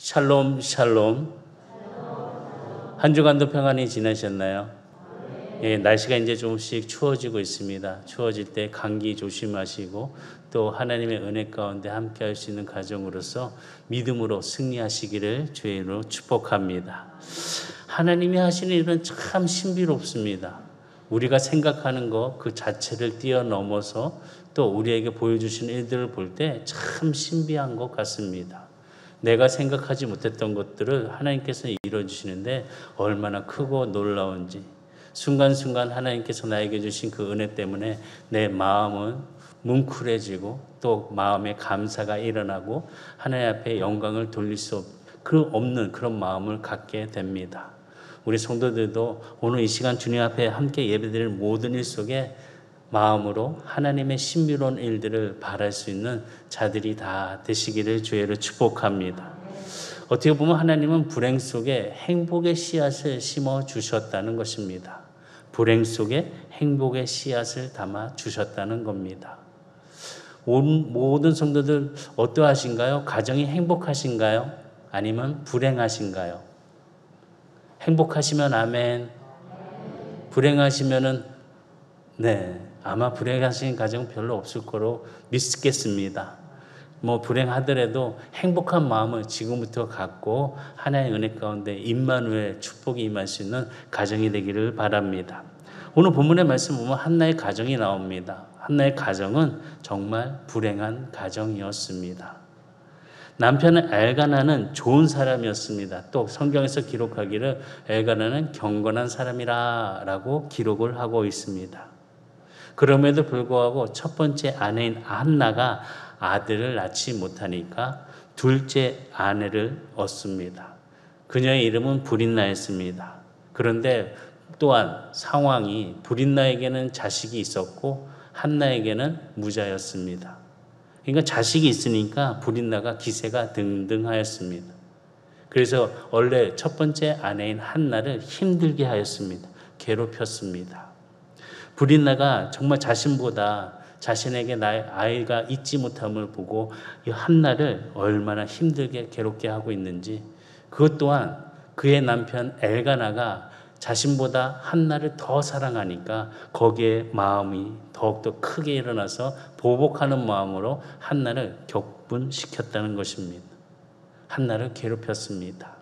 샬롬 샬롬. 한 주간도 평안히 지내셨나요? 예, 날씨가 이제 조금씩 추워지고 있습니다. 추워질 때 감기 조심하시고 또 하나님의 은혜 가운데 함께 할 수 있는 가정으로서 믿음으로 승리하시기를 주의 이름으로 축복합니다. 하나님이 하시는 일은 참 신비롭습니다. 우리가 생각하는 것 그 자체를 뛰어넘어서 또 우리에게 보여주시는 일들을 볼 때 참 신비한 것 같습니다. 내가 생각하지 못했던 것들을 하나님께서 이루어주시는데 얼마나 크고 놀라운지, 순간순간 하나님께서 나에게 주신 그 은혜 때문에 내 마음은 뭉클해지고 또 마음에 감사가 일어나고 하나님 앞에 영광을 돌릴 수 없는 그런 마음을 갖게 됩니다. 우리 성도들도 오늘 이 시간 주님 앞에 함께 예배드릴 모든 일 속에 마음으로 하나님의 신비로운 일들을 바랄 수 있는 자들이 다 되시기를 주의로 축복합니다. 어떻게 보면 하나님은 불행 속에 행복의 씨앗을 심어 주셨다는 것입니다. 불행 속에 행복의 씨앗을 담아 주셨다는 겁니다. 모든 성도들 어떠하신가요? 가정이 행복하신가요? 아니면 불행하신가요? 행복하시면 아멘. 불행하시면은 네, 아마 불행하신 가정 별로 없을 거로 믿겠습니다. 불행하더라도 행복한 마음을 지금부터 갖고 하나님의 은혜 가운데 임마누엘 축복이 임할 수 있는 가정이 되기를 바랍니다. 오늘 본문의 말씀 보면 한나의 가정이 나옵니다. 한나의 가정은 정말 불행한 가정이었습니다. 남편은 엘가나는 좋은 사람이었습니다. 또 성경에서 기록하기를 엘가나는 경건한 사람이라 라고 기록을 하고 있습니다. 그럼에도 불구하고 첫 번째 아내인 한나가 아들을 낳지 못하니까 둘째 아내를 얻습니다. 그녀의 이름은 브릿나였습니다. 그런데 또한 상황이 브릿나에게는 자식이 있었고 한나에게는 무자였습니다. 그러니까 자식이 있으니까 브릿나가 기세가 등등하였습니다. 그래서 원래 첫 번째 아내인 한나를 힘들게 하였습니다. 괴롭혔습니다. 브릿나가 정말 자신보다 자신에게 나의 아이가 있지 못함을 보고 이 한나를 얼마나 힘들게 괴롭게 하고 있는지, 그것 또한 그의 남편 엘가나가 자신보다 한나를 더 사랑하니까 거기에 마음이 더욱더 크게 일어나서 보복하는 마음으로 한나를 격분시켰다는 것입니다. 한나를 괴롭혔습니다.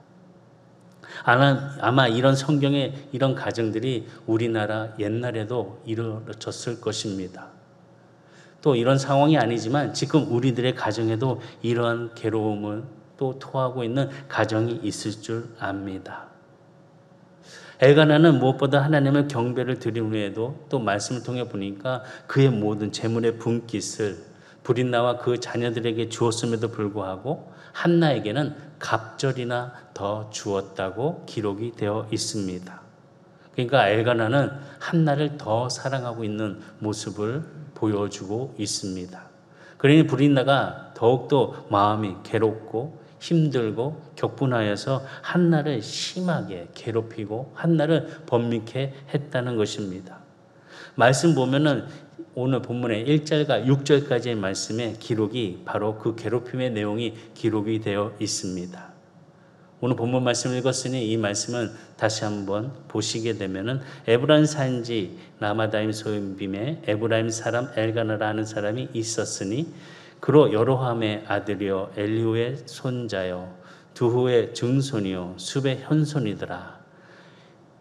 아마 이런 성경의 이런 가정들이 우리나라 옛날에도 이루어졌을 것입니다. 또 이런 상황이 아니지만 지금 우리들의 가정에도 이러한 괴로움을 또 토하고 있는 가정이 있을 줄 압니다. 엘가나는 무엇보다 하나님을 경배를 드린 후에도 또 말씀을 통해 보니까 그의 모든 재물의 분깃을 브릿나와 그 자녀들에게 주었음에도 불구하고 한나에게는 갑절이나 더 주었다고 기록이 되어 있습니다. 그러니까 엘가나는 한나를 더 사랑하고 있는 모습을 보여주고 있습니다. 그러니 브릿나가 더욱더 마음이 괴롭고 힘들고 격분하여서 한나를 심하게 괴롭히고 한나를 번민케 했다는 것입니다. 말씀 보면은 오늘 본문의 1절과 6절까지의 말씀에 기록이 바로 그 괴롭힘의 내용이 기록이 되어 있습니다. 오늘 본문 말씀을 읽었으니 이 말씀은 다시 한번 보시게 되면은 에브라임 산지 라마다임 소임빔에 에브라임 사람 엘가나라는 사람이 있었으니 그로 여로함의 아들이요 엘리후의 손자요 두후의 증손이요 숲의 현손이더라.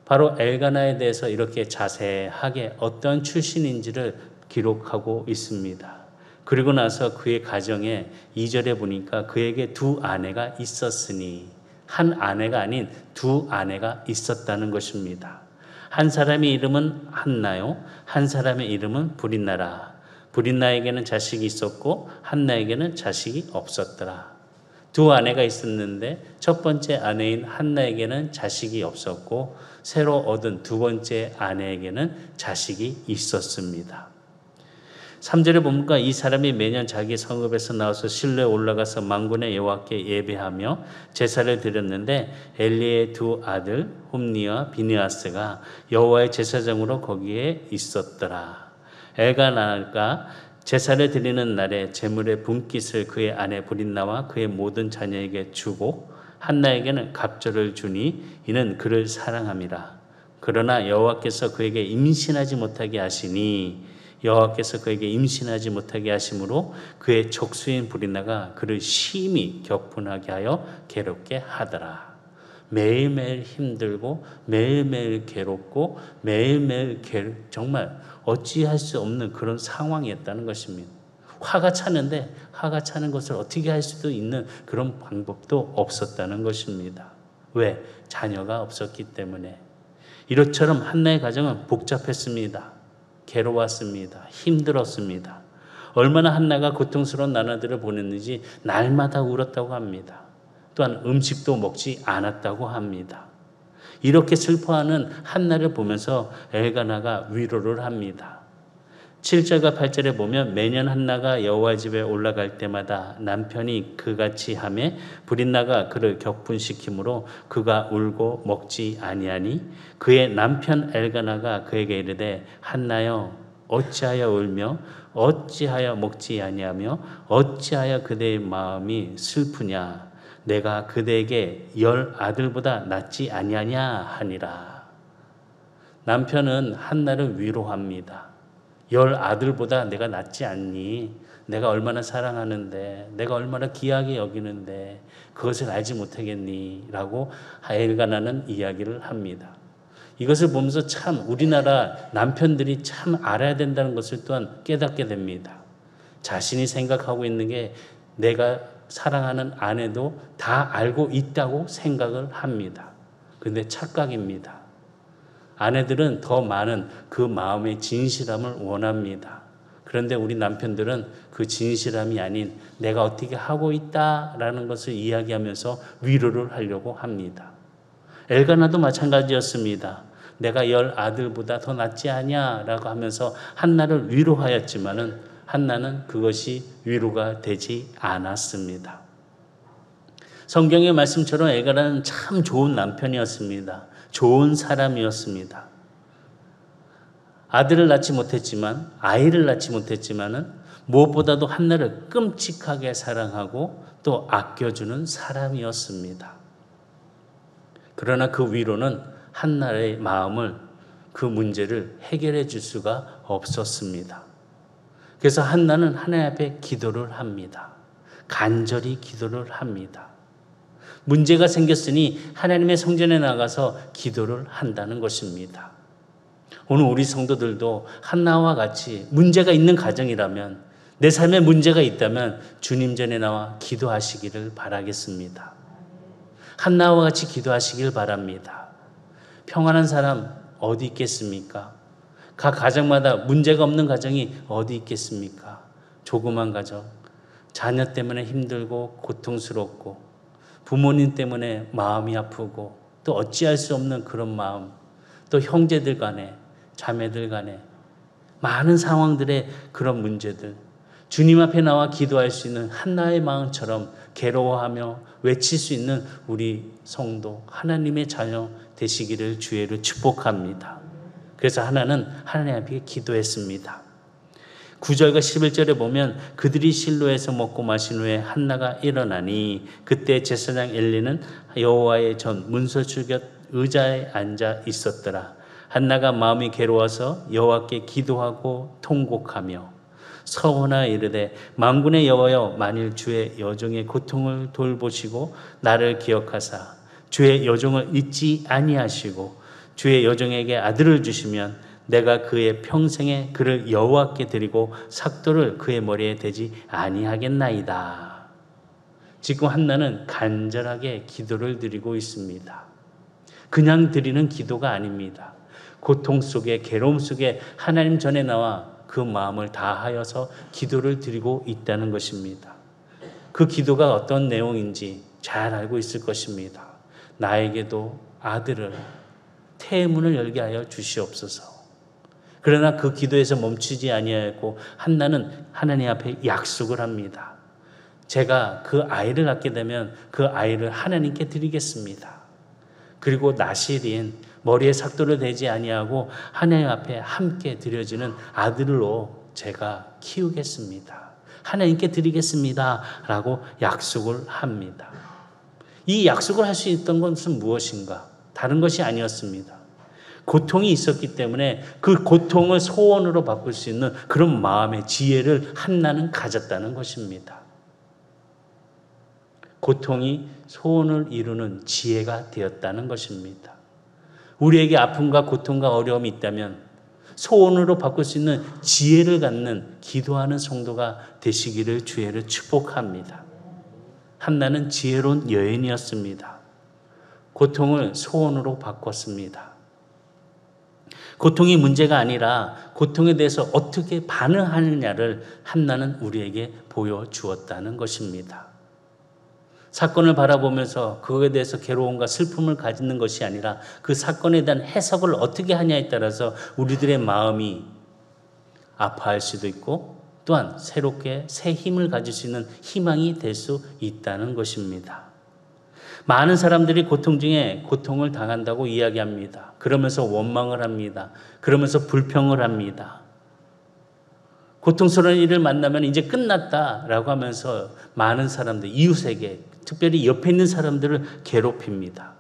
바로 엘가나에 대해서 이렇게 자세하게 어떤 출신인지를 기록하고 있습니다. 그리고 나서 그의 가정에 2절에 보니까 그에게 두 아내가 있었으니, 한 아내가 아닌 두 아내가 있었다는 것입니다. 한 사람의 이름은 한나요, 한 사람의 이름은 브릿나라. 브릿나에게는 자식이 있었고 한나에게는 자식이 없었더라. 두 아내가 있었는데 첫 번째 아내인 한나에게는 자식이 없었고 새로 얻은 두 번째 아내에게는 자식이 있었습니다. 3절에 보니까 이 사람이 매년 자기 성읍에서 나와서 실로에 올라가서 만군의 여호와께 예배하며 제사를 드렸는데 엘리의 두 아들 홈니와 비느하스가 여호와의 제사장으로 거기에 있었더라. 엘가나가 제사를 드리는 날에 제물의 분깃을 그의 아내 브릿나와 그의 모든 자녀에게 주고 한나에게는 갑절을 주니 이는 그를 사랑함이라. 그러나 여호와께서 그에게 임신하지 못하게 하시니 여호와께서 그에게 임신하지 못하게 하심으로 그의 족수인 브릿나가 그를 심히 격분하게 하여 괴롭게 하더라. 매일매일 힘들고 매일매일 괴롭고 매일매일 정말 어찌할 수 없는 그런 상황이었다는 것입니다. 화가 차는데 화가 차는 것을 어떻게 할 수도 있는 그런 방법도 없었다는 것입니다. 왜? 자녀가 없었기 때문에. 이것처럼 한나의 가정은 복잡했습니다. 괴로웠습니다. 힘들었습니다. 얼마나 한나가 고통스러운 나날들을 보냈는지 날마다 울었다고 합니다. 또한 음식도 먹지 않았다고 합니다. 이렇게 슬퍼하는 한나를 보면서 엘가나가 위로를 합니다. 7절과 8절에 보면 매년 한나가 여호와 집에 올라갈 때마다 남편이 그같이 하매 브릿나가 그를 격분시키므로 그가 울고 먹지 아니하니 그의 남편 엘가나가 그에게 이르되 한나여 어찌하여 울며 어찌하여 먹지 아니하며 어찌하여 그대의 마음이 슬프냐 내가 그대에게 10 아들보다 낫지 아니하냐 하니라. 남편은 한나를 위로합니다. 10 아들보다 내가 낫지 않니? 내가 얼마나 사랑하는데, 내가 얼마나 귀하게 여기는데 그것을 알지 못하겠니? 라고 엘가나는 이야기를 합니다. 이것을 보면서 참 우리나라 남편들이 참 알아야 된다는 것을 또한 깨닫게 됩니다. 자신이 생각하고 있는 게 내가 사랑하는 아내도 다 알고 있다고 생각을 합니다. 그런데 착각입니다. 아내들은 더 많은 그 마음의 진실함을 원합니다. 그런데 우리 남편들은 그 진실함이 아닌 내가 어떻게 하고 있다라는 것을 이야기하면서 위로를 하려고 합니다. 엘가나도 마찬가지였습니다. 내가 10 아들보다 더 낫지 않냐라고 하면서 한나를 위로하였지만은 한나는 그것이 위로가 되지 않았습니다. 성경의 말씀처럼 엘가나는 참 좋은 남편이었습니다. 좋은 사람이었습니다. 아들을 낳지 못했지만 아이를 낳지 못했지만은 무엇보다도 한나를 끔찍하게 사랑하고 또 아껴주는 사람이었습니다. 그러나 그 위로는 한나의 마음을 그 문제를 해결해 줄 수가 없었습니다. 그래서 한나는 하나님 앞에 기도를 합니다. 간절히 기도를 합니다. 문제가 생겼으니 하나님의 성전에 나가서 기도를 한다는 것입니다. 오늘 우리 성도들도 한나와 같이 문제가 있는 가정이라면 내 삶에 문제가 있다면 주님 전에 나와 기도하시기를 바라겠습니다. 한나와 같이 기도하시길 바랍니다. 평안한 사람 어디 있겠습니까? 각 가정마다 문제가 없는 가정이 어디 있겠습니까? 조그만 가정, 자녀 때문에 힘들고 고통스럽고 부모님 때문에 마음이 아프고 또 어찌할 수 없는 그런 마음, 또 형제들 간에 자매들 간에 많은 상황들의 그런 문제들, 주님 앞에 나와 기도할 수 있는 한나의 마음처럼 괴로워하며 외칠 수 있는 우리 성도 하나님의 자녀 되시기를 주의로 축복합니다. 그래서 하나는 하나님 앞에 기도했습니다. 9절과 11절에 보면 그들이 실로에서 먹고 마신 후에 한나가 일어나니 그때 제사장 엘리는 여호와의 전 문설주 곁 의자에 앉아 있었더라. 한나가 마음이 괴로워서 여호와께 기도하고 통곡하며 서원하 이르되 만군의 여호와여 만일 주의 여종의 고통을 돌보시고 나를 기억하사 주의 여종을 잊지 아니하시고 주의 여종에게 아들을 주시면 내가 그의 평생에 그를 여호와께 드리고 삭도를 그의 머리에 대지 아니하겠나이다. 지금 한나는 간절하게 기도를 드리고 있습니다. 그냥 드리는 기도가 아닙니다. 고통 속에 괴로움 속에 하나님 전에 나와 그 마음을 다하여서 기도를 드리고 있다는 것입니다. 그 기도가 어떤 내용인지 잘 알고 있을 것입니다. 나에게도 아들을 태문을 열게 하여 주시옵소서. 그러나 그 기도에서 멈추지 아니하였고 한나는 하나님 앞에 약속을 합니다. 제가 그 아이를 낳게 되면 그 아이를 하나님께 드리겠습니다. 그리고 나실인 머리에 삭도를 대지 아니하고 하나님 앞에 함께 드려지는 아들로 제가 키우겠습니다. 하나님께 드리겠습니다. 라고 약속을 합니다. 이 약속을 할 수 있던 것은 무엇인가? 다른 것이 아니었습니다. 고통이 있었기 때문에 그 고통을 소원으로 바꿀 수 있는 그런 마음의 지혜를 한나는 가졌다는 것입니다. 고통이 소원을 이루는 지혜가 되었다는 것입니다. 우리에게 아픔과 고통과 어려움이 있다면 소원으로 바꿀 수 있는 지혜를 갖는 기도하는 성도가 되시기를 주의를 축복합니다. 한나는 지혜로운 여인이었습니다. 고통을 소원으로 바꿨습니다. 고통이 문제가 아니라 고통에 대해서 어떻게 반응하느냐를 한나는 우리에게 보여주었다는 것입니다. 사건을 바라보면서 그거에 대해서 괴로움과 슬픔을 가지는 것이 아니라 그 사건에 대한 해석을 어떻게 하냐에 따라서 우리들의 마음이 아파할 수도 있고 또한 새롭게 새 힘을 가질 수 있는 희망이 될 수 있다는 것입니다. 많은 사람들이 고통 중에 고통을 당한다고 이야기합니다. 그러면서 원망을 합니다. 그러면서 불평을 합니다. 고통스러운 일을 만나면 이제 끝났다라고 하면서 많은 사람들, 이웃에게 특별히 옆에 있는 사람들을 괴롭힙니다.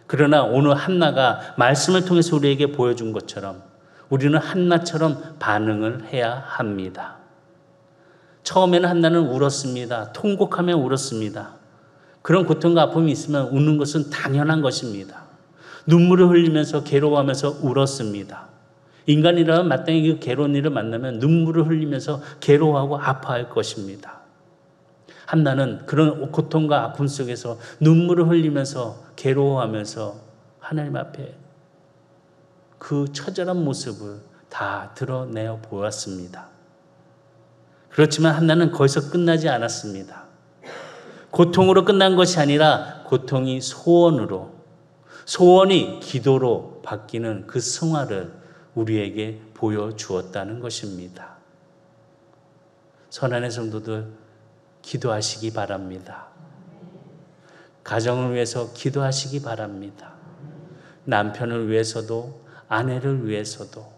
그러나 오늘 한나가 말씀을 통해서 우리에게 보여준 것처럼 우리는 한나처럼 반응을 해야 합니다. 처음에는 한나는 울었습니다. 통곡하며 울었습니다. 그런 고통과 아픔이 있으면 우는 것은 당연한 것입니다. 눈물을 흘리면서 괴로워하면서 울었습니다. 인간이라면 마땅히 그 괴로운 일을 만나면 눈물을 흘리면서 괴로워하고 아파할 것입니다. 한나는 그런 고통과 아픔 속에서 눈물을 흘리면서 괴로워하면서 하나님 앞에 그 처절한 모습을 다 드러내어 보았습니다. 그렇지만 한나는 거기서 끝나지 않았습니다. 고통으로 끝난 것이 아니라 고통이 소원으로, 소원이 기도로 바뀌는 그 승화를 우리에게 보여주었다는 것입니다. 선한의 성도들 기도하시기 바랍니다. 가정을 위해서 기도하시기 바랍니다. 남편을 위해서도 아내를 위해서도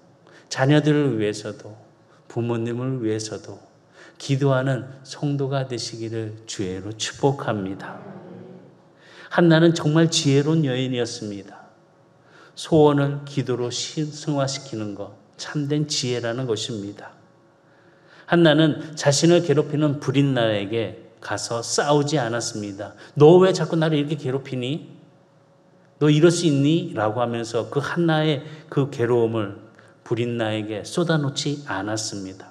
자녀들을 위해서도 부모님을 위해서도 기도하는 성도가 되시기를 주의로 축복합니다. 한나는 정말 지혜로운 여인이었습니다. 소원을 기도로 승화시키는 것, 참된 지혜라는 것입니다. 한나는 자신을 괴롭히는 브릿나에게 가서 싸우지 않았습니다. 너 왜 자꾸 나를 이렇게 괴롭히니? 너 이럴 수 있니? 라고 하면서 그 한나의 그 괴로움을 브릿나에게 쏟아놓지 않았습니다.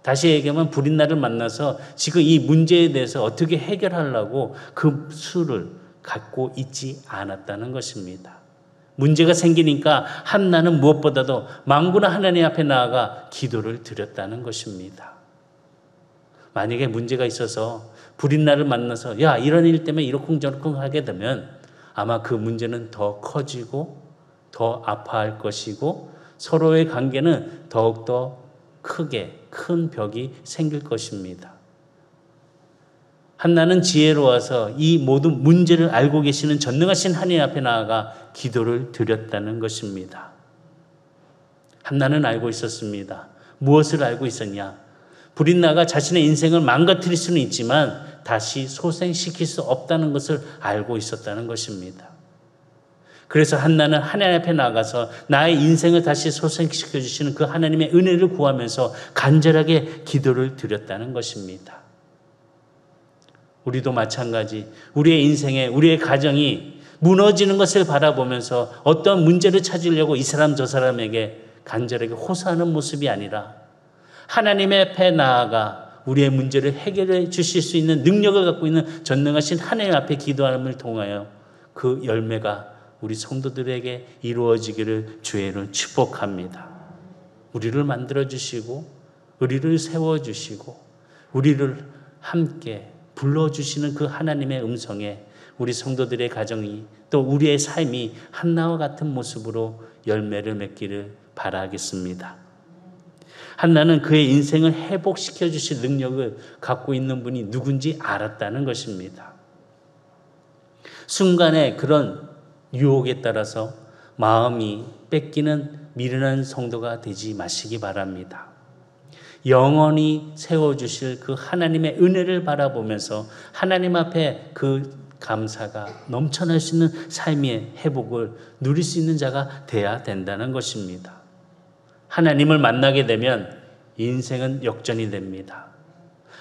다시 얘기하면 브릿나를 만나서 지금 이 문제에 대해서 어떻게 해결하려고 그 수를 갖고 있지 않았다는 것입니다. 문제가 생기니까 한나는 무엇보다도 만군의 하나님 앞에 나아가 기도를 드렸다는 것입니다. 만약에 문제가 있어서 브릿나를 만나서 야 이런 일 때문에 이러쿵저러쿵 하게 되면 아마 그 문제는 더 커지고 더 아파할 것이고 서로의 관계는 더욱더 크게 큰 벽이 생길 것입니다. 한나는 지혜로워서 이 모든 문제를 알고 계시는 전능하신 하나님 앞에 나아가 기도를 드렸다는 것입니다. 한나는 알고 있었습니다. 무엇을 알고 있었냐? 브릿나가 자신의 인생을 망가뜨릴 수는 있지만 다시 소생시킬 수 없다는 것을 알고 있었다는 것입니다. 그래서 한나는 하나님 앞에 나가서 나의 인생을 다시 소생시켜 주시는 그 하나님의 은혜를 구하면서 간절하게 기도를 드렸다는 것입니다. 우리도 마찬가지 우리의 인생에 우리의 가정이 무너지는 것을 바라보면서 어떤 문제를 찾으려고 이 사람 저 사람에게 간절하게 호소하는 모습이 아니라 하나님의 앞에 나아가 우리의 문제를 해결해 주실 수 있는 능력을 갖고 있는 전능하신 하나님 앞에 기도함을 통하여 그 열매가 우리 성도들에게 이루어지기를 주의를 축복합니다. 우리를 만들어주시고 우리를 세워주시고 우리를 함께 불러주시는 그 하나님의 음성에 우리 성도들의 가정이 또 우리의 삶이 한나와 같은 모습으로 열매를 맺기를 바라겠습니다. 한나는 그의 인생을 회복시켜 주실 능력을 갖고 있는 분이 누군지 알았다는 것입니다. 순간에 그런 유혹에 따라서 마음이 뺏기는 미련한 성도가 되지 마시기 바랍니다. 영원히 세워주실 그 하나님의 은혜를 바라보면서 하나님 앞에 그 감사가 넘쳐날 수 있는 삶의 회복을 누릴 수 있는 자가 돼야 된다는 것입니다. 하나님을 만나게 되면 인생은 역전이 됩니다.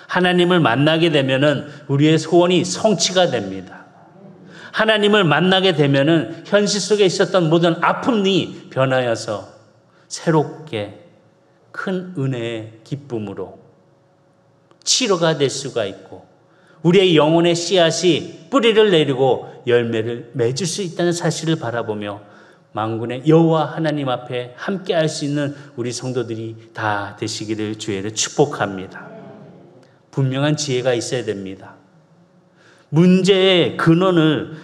하나님을 만나게 되면은 우리의 소원이 성취가 됩니다. 하나님을 만나게 되면은 현실 속에 있었던 모든 아픔이 변하여서 새롭게 큰 은혜의 기쁨으로 치료가 될 수가 있고 우리의 영혼의 씨앗이 뿌리를 내리고 열매를 맺을 수 있다는 사실을 바라보며 만군의 여호와 하나님 앞에 함께 할 수 있는 우리 성도들이 다 되시기를 주의를 축복합니다. 분명한 지혜가 있어야 됩니다. 문제의 근원을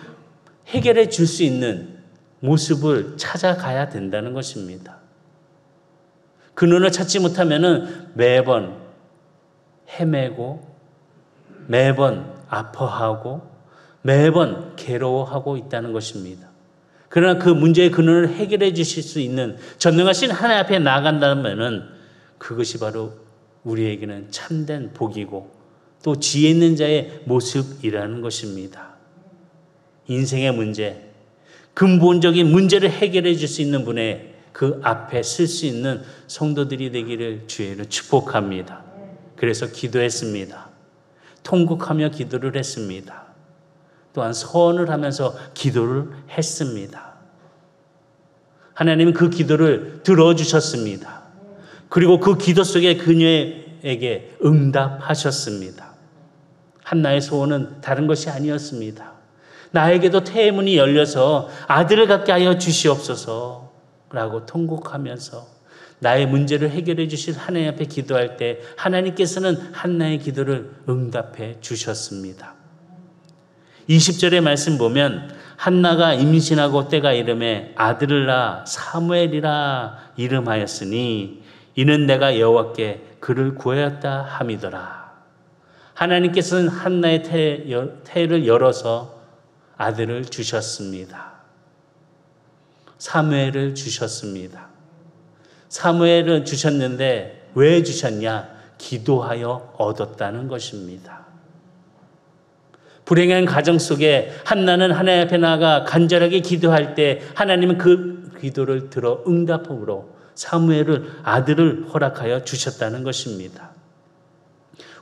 해결해 줄 수 있는 모습을 찾아가야 된다는 것입니다. 근원을 찾지 못하면은 매번 헤매고 매번 아파하고 매번 괴로워하고 있다는 것입니다. 그러나 그 문제의 근원을 해결해 주실 수 있는 전능하신 하나님 앞에 나아간다면은 그것이 바로 우리에게는 참된 복이고 또 지혜 있는 자의 모습이라는 것입니다. 인생의 문제, 근본적인 문제를 해결해 줄 수 있는 분의 그 앞에 쓸 수 있는 성도들이 되기를 주의로 축복합니다. 그래서 기도했습니다. 통곡하며 기도를 했습니다. 또한 서원을 하면서 기도를 했습니다. 하나님은 그 기도를 들어주셨습니다. 그리고 그 기도 속에 그녀에게 응답하셨습니다. 한나의 소원은 다른 것이 아니었습니다. 나에게도 태의 문이 열려서 아들을 갖게 하여 주시옵소서 라고 통곡하면서 나의 문제를 해결해 주실 하나님 앞에 기도할 때 하나님께서는 한나의 기도를 응답해 주셨습니다. 20절의 말씀 보면 한나가 임신하고 때가 이름에 아들을 낳아 사무엘이라 이름하였으니 이는 내가 여호와께 그를 구하였다 함이더라. 하나님께서는 한나의 태를 열어서 아들을 주셨습니다. 사무엘을 주셨습니다. 사무엘을 주셨는데 왜 주셨냐? 기도하여 얻었다는 것입니다. 불행한 가정 속에 한나는 하나님 앞에 나아가 간절하게 기도할 때 하나님은 그 기도를 들어 응답으로 사무엘을 아들을 허락하여 주셨다는 것입니다.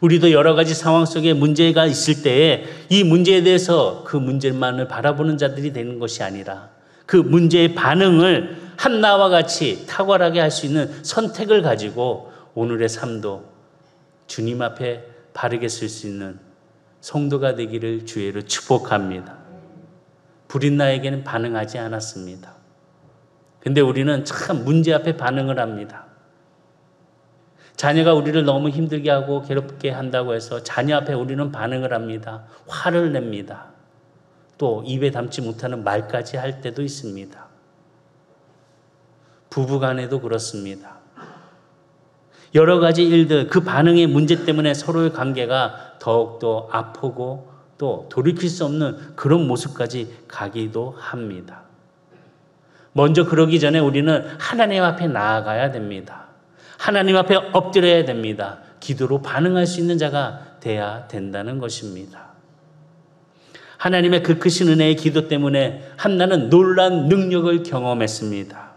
우리도 여러 가지 상황 속에 문제가 있을 때에 이 문제에 대해서 그 문제만을 바라보는 자들이 되는 것이 아니라 그 문제의 반응을 한나와 같이 탁월하게 할 수 있는 선택을 가지고 오늘의 삶도 주님 앞에 바르게 쓸 수 있는 성도가 되기를 주의로 축복합니다. 불인나에게는 반응하지 않았습니다. 근데 우리는 참 문제 앞에 반응을 합니다. 자녀가 우리를 너무 힘들게 하고 괴롭게 한다고 해서 자녀 앞에 우리는 반응을 합니다. 화를 냅니다. 또 입에 담지 못하는 말까지 할 때도 있습니다. 부부간에도 그렇습니다. 여러 가지 일들, 그 반응의 문제 때문에 서로의 관계가 더욱더 아프고 또 돌이킬 수 없는 그런 모습까지 가기도 합니다. 먼저 그러기 전에 우리는 하나님 앞에 나아가야 됩니다. 하나님 앞에 엎드려야 됩니다. 기도로 반응할 수 있는 자가 돼야 된다는 것입니다. 하나님의 그 크신 은혜의 기도 때문에 한나는 놀라운 능력을 경험했습니다.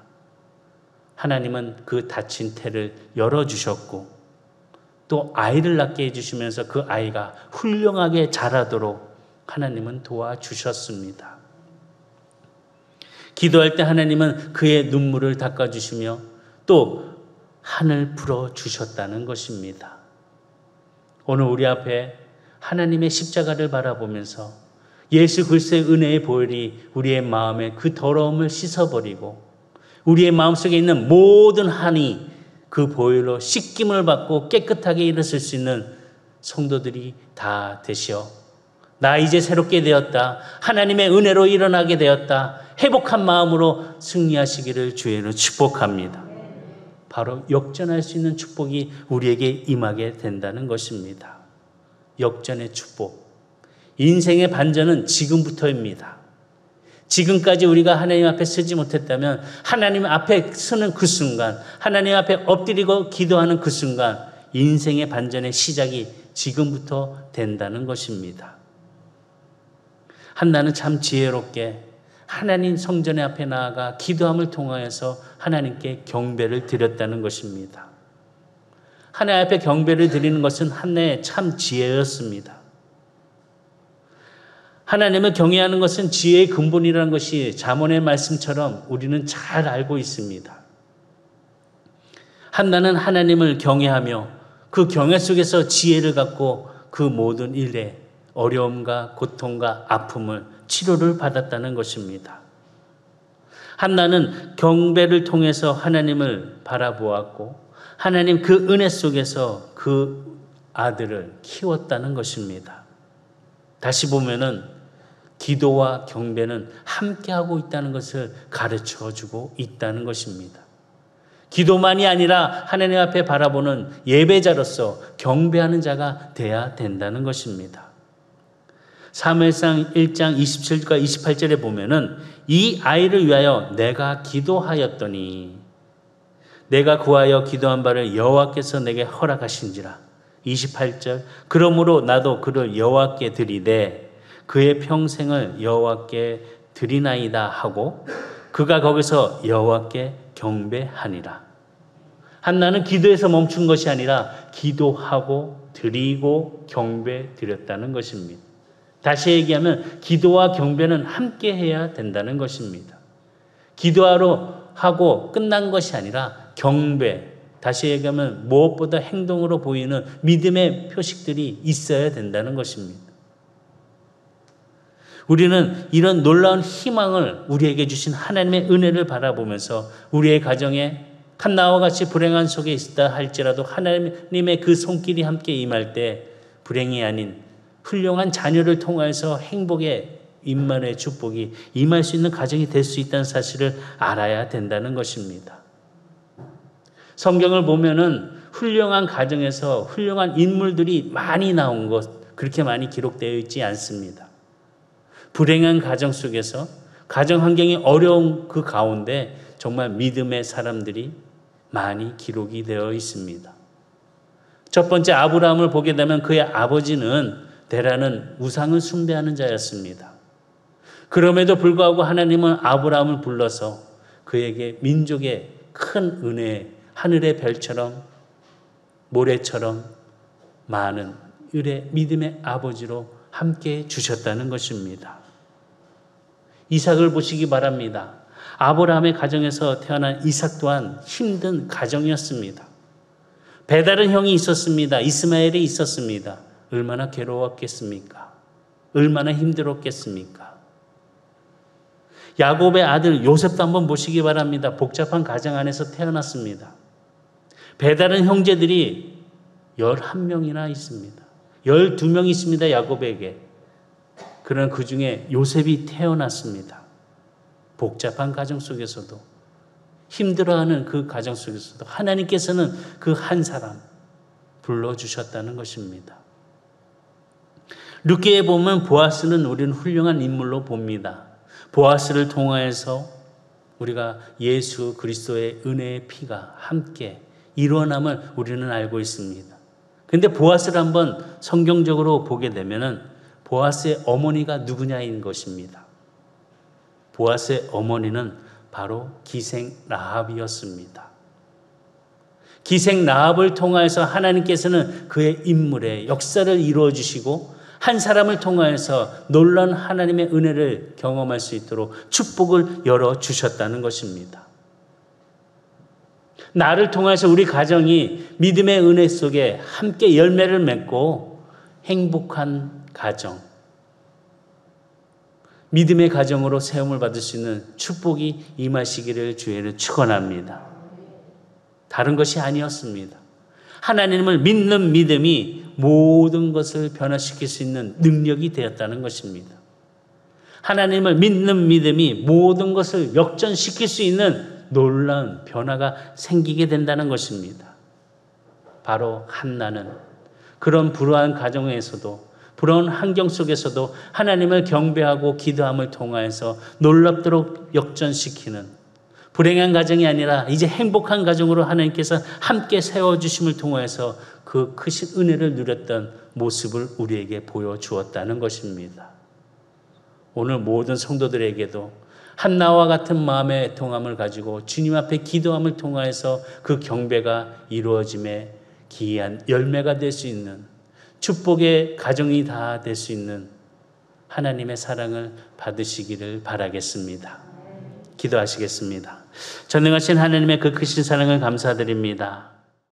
하나님은 그 닫힌 태를 열어주셨고 또 아이를 낳게 해주시면서 그 아이가 훌륭하게 자라도록 하나님은 도와주셨습니다. 기도할 때 하나님은 그의 눈물을 닦아주시며 또 한을 풀어주셨다는 것입니다. 오늘 우리 앞에 하나님의 십자가를 바라보면서 예수 그리스도의 은혜의 보혈이 우리의 마음에 그 더러움을 씻어버리고 우리의 마음속에 있는 모든 한이 그 보혈로 씻김을 받고 깨끗하게 일어설 수 있는 성도들이 다 되시어 나 이제 새롭게 되었다. 하나님의 은혜로 일어나게 되었다. 회복한 마음으로 승리하시기를 주의로 축복합니다. 바로 역전할 수 있는 축복이 우리에게 임하게 된다는 것입니다. 역전의 축복. 인생의 반전은 지금부터입니다. 지금까지 우리가 하나님 앞에 서지 못했다면 하나님 앞에 서는 그 순간, 하나님 앞에 엎드리고 기도하는 그 순간 인생의 반전의 시작이 지금부터 된다는 것입니다. 한나는 참 지혜롭게 하나님 성전 앞에 나아가 기도함을 통하여서 하나님께 경배를 드렸다는 것입니다. 하나님 앞에 경배를 드리는 것은 한나의 참 지혜였습니다. 하나님을 경외하는 것은 지혜의 근본이라는 것이 잠언의 말씀처럼 우리는 잘 알고 있습니다. 한나는 하나님을 경외하며 그 경외 속에서 지혜를 갖고 그 모든 일에 어려움과 고통과 아픔을 치료를 받았다는 것입니다. 한나는 경배를 통해서 하나님을 바라보았고 하나님 그 은혜 속에서 그 아들을 키웠다는 것입니다. 다시 보면은 기도와 경배는 함께하고 있다는 것을 가르쳐주고 있다는 것입니다. 기도만이 아니라 하나님 앞에 바라보는 예배자로서 경배하는 자가 돼야 된다는 것입니다. 사무엘상 1장 27절과 28절에 보면은 이 아이를 위하여 내가 기도하였더니 내가 구하여 기도한 바를 여호와께서 내게 허락하신지라. 28절 그러므로 나도 그를 여호와께 드리되 그의 평생을 여호와께 드리나이다 하고 그가 거기서 여호와께 경배하니라. 한나는 기도에서 멈춘 것이 아니라 기도하고 드리고 경배 드렸다는 것입니다. 다시 얘기하면 기도와 경배는 함께 해야 된다는 것입니다. 기도하러 하고 끝난 것이 아니라 경배, 다시 얘기하면 무엇보다 행동으로 보이는 믿음의 표식들이 있어야 된다는 것입니다. 우리는 이런 놀라운 희망을 우리에게 주신 하나님의 은혜를 바라보면서 우리의 가정에 한나와 같이 불행한 속에 있다 할지라도 하나님의 그 손길이 함께 임할 때 불행이 아닌 훌륭한 자녀를 통해서 행복의 임만의 축복이 임할 수 있는 가정이 될 수 있다는 사실을 알아야 된다는 것입니다. 성경을 보면은 훌륭한 가정에서 훌륭한 인물들이 많이 나온 것 그렇게 많이 기록되어 있지 않습니다. 불행한 가정 속에서 가정 환경이 어려운 그 가운데 정말 믿음의 사람들이 많이 기록이 되어 있습니다. 첫 번째 아브라함을 보게 되면 그의 아버지는 데라는 우상을 숭배하는 자였습니다. 그럼에도 불구하고 하나님은 아브라함을 불러서 그에게 민족의 큰 은혜, 하늘의 별처럼 모래처럼 많은 을의 믿음의 아버지로 함께 주셨다는 것입니다. 이삭을 보시기 바랍니다. 아브라함의 가정에서 태어난 이삭 또한 힘든 가정이었습니다. 배다른 형이 있었습니다. 이스마엘이 있었습니다. 얼마나 괴로웠겠습니까? 얼마나 힘들었겠습니까? 야곱의 아들 요셉도 한번 보시기 바랍니다. 복잡한 가정 안에서 태어났습니다. 배다른 형제들이 11명이나 있습니다. 12명 있습니다. 야곱에게. 그러나 그 중에 요셉이 태어났습니다. 복잡한 가정 속에서도 힘들어하는 그 가정 속에서도 하나님께서는 그 한 사람 불러주셨다는 것입니다. 룻기에 보면 보아스는 우리는 훌륭한 인물로 봅니다. 보아스를 통하여서 우리가 예수 그리스도의 은혜의 피가 함께 일어남을 우리는 알고 있습니다. 그런데 보아스를 한번 성경적으로 보게 되면은 보아스의 어머니가 누구냐인 것입니다. 보아스의 어머니는 바로 기생 라합이었습니다. 기생 라합을 통하여서 하나님께서는 그의 인물의 역사를 이루어 주시고 한 사람을 통하여서 놀라운 하나님의 은혜를 경험할 수 있도록 축복을 열어 주셨다는 것입니다. 나를 통해서 우리 가정이 믿음의 은혜 속에 함께 열매를 맺고 행복한 가정, 믿음의 가정으로 세움을 받을 수 있는 축복이 임하시기를 주의를 축원합니다. 다른 것이 아니었습니다. 하나님을 믿는 믿음이 모든 것을 변화시킬 수 있는 능력이 되었다는 것입니다. 하나님을 믿는 믿음이 모든 것을 역전시킬 수 있는 놀라운 변화가 생기게 된다는 것입니다. 바로 한나는 그런 불우한 가정에서도 불우한 환경 속에서도 하나님을 경배하고 기도함을 통하여서 놀랍도록 역전시키는 불행한 가정이 아니라 이제 행복한 가정으로 하나님께서 함께 세워주심을 통해서 그 그 크신 은혜를 누렸던 모습을 우리에게 보여주었다는 것입니다. 오늘 모든 성도들에게도 한나와 같은 마음의 애통함을 가지고 주님 앞에 기도함을 통하여서 그 경배가 이루어짐에 기이한 열매가 될 수 있는, 축복의 가정이 다 될 수 있는 하나님의 사랑을 받으시기를 바라겠습니다. 기도하시겠습니다. 전능하신 하나님의 그 크신 사랑을 감사드립니다.